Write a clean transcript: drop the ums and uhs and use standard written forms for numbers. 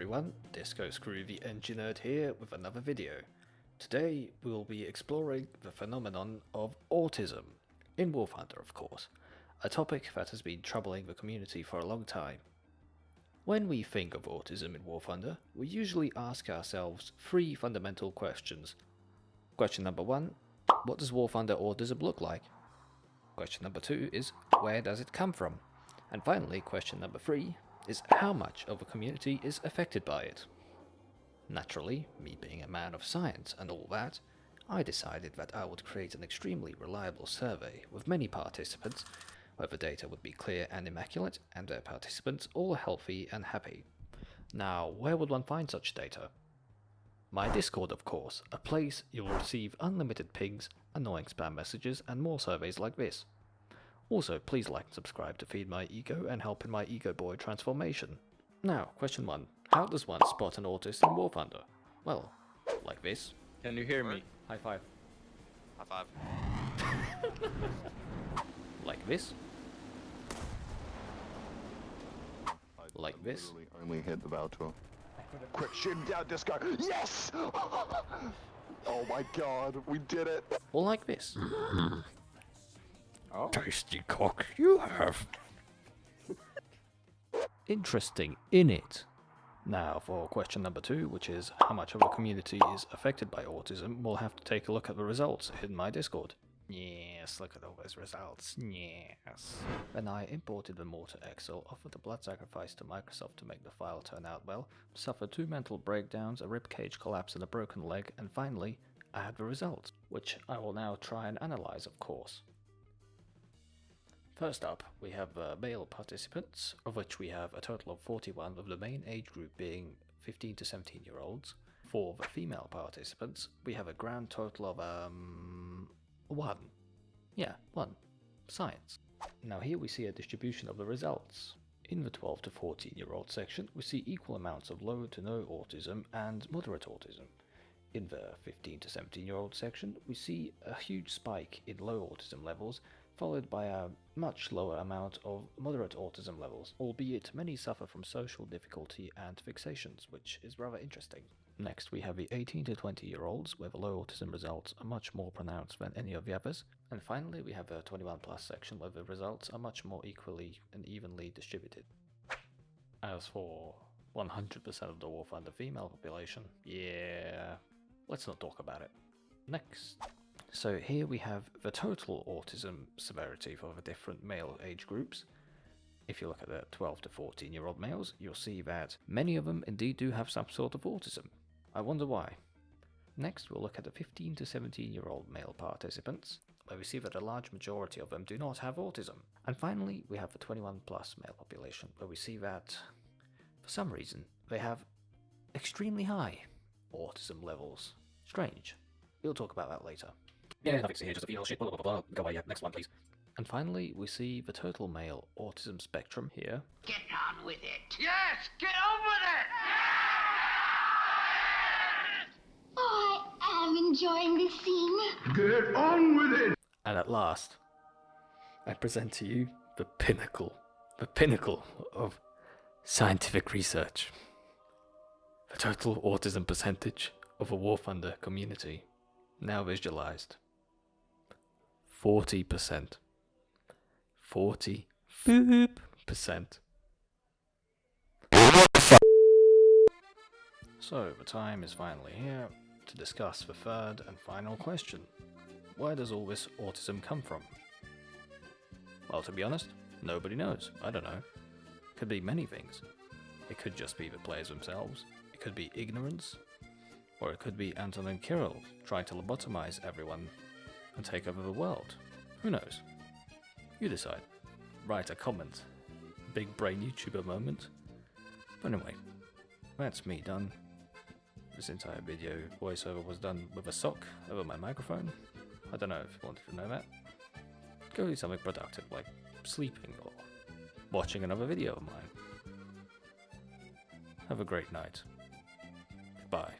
everyone, discoScrew the Engine Nerd here with another video. Today we will be exploring the phenomenon of autism, in Wolf Hunter of course, a topic that has been troubling the community for a long time. When we think of autism in Wolf Hunter, we usually ask ourselves three fundamental questions. Question number 1, what does Wolf Hunter autism look like? Question number 2 is, where does it come from? And finally, question number 3 is, how much of a community is affected by it? Naturally, me being a man of science and all that, I decided that I would create an extremely reliable survey with many participants, where the data would be clear and immaculate, and their participants all healthy and happy. Now, where would one find such data? My Discord, of course, a place you will receive unlimited pings, annoying spam messages, and more surveys like this. Also, please like and subscribe to feed my ego and help in my ego boy transformation. Now, question 1. How does one spot an autist in Wolf Hunter? Well, like this. Can you hear me? High five. High five. Like this. Like this. Literally only hit the Valtor. Quick, shoot him down, Disco! Yes! Oh my god, we did it! Or like this. Oh. Tasty cock you have. Interesting, innit? Now for question number 2, which is how much of a community is affected by autism, we'll have to take a look at the results in my Discord. Yes, look at all those results. Yes. When I imported them all to Excel, offered a blood sacrifice to Microsoft to make the file turn out well, suffered 2 mental breakdowns, a ribcage collapse and a broken leg, and finally, I had the results, which I will now try and analyze, of course. First up, we have male participants, of which we have a total of 41, with the main age group being 15 to 17 year olds. For the female participants, we have a grand total of 1. Yeah, 1. Science. Now here we see a distribution of the results. In the 12 to 14 year old section, we see equal amounts of low to no autism and moderate autism. In the 15 to 17 year old section, we see a huge spike in low autism levels, followed by a much lower amount of moderate autism levels, albeit many suffer from social difficulty and fixations, which is rather interesting. Next we have the 18 to 20 year olds, where the low autism results are much more pronounced than any of the others. And finally we have the 21 plus section, where the results are much more equally and evenly distributed. As for 100% of the Wolf Hunter female population, yeah, let's not talk about it. Next. So here we have the total autism severity for the different male age groups. If you look at the 12 to 14 year old males, you'll see that many of them indeed do have some sort of autism. I wonder why. Next we'll look at the 15 to 17 year old male participants, where we see that a large majority of them do not have autism. And finally we have the 21 plus male population, where we see that for some reason they have extremely high autism levels. Strange. We'll talk about that later. Yeah, nothing to see here, just a female shit, blah blah blah blah. Go away, yeah, next one please. And finally, we see the total male autism spectrum here. Get on with it! Yes! Get on with it! Oh, I am enjoying this scene. Get on with it! And at last, I present to you the pinnacle of scientific research. The total autism percentage of a Wolf Hunter community, now visualized. 40%. 40%. So, the time is finally here to discuss the third and final question. Where does all this autism come from? Well, to be honest, nobody knows. I don't know. It could be many things. It could just be the players themselves. It could be ignorance. Or it could be Anton and Kirill trying to lobotomize everyone and take over the world. Who knows? You decide. Write a comment. Big brain YouTuber moment. But anyway, that's me done. This entire video voiceover was done with a sock over my microphone. I don't know if you wanted to know that. Go do something productive like sleeping or watching another video of mine. Have a great night. Goodbye.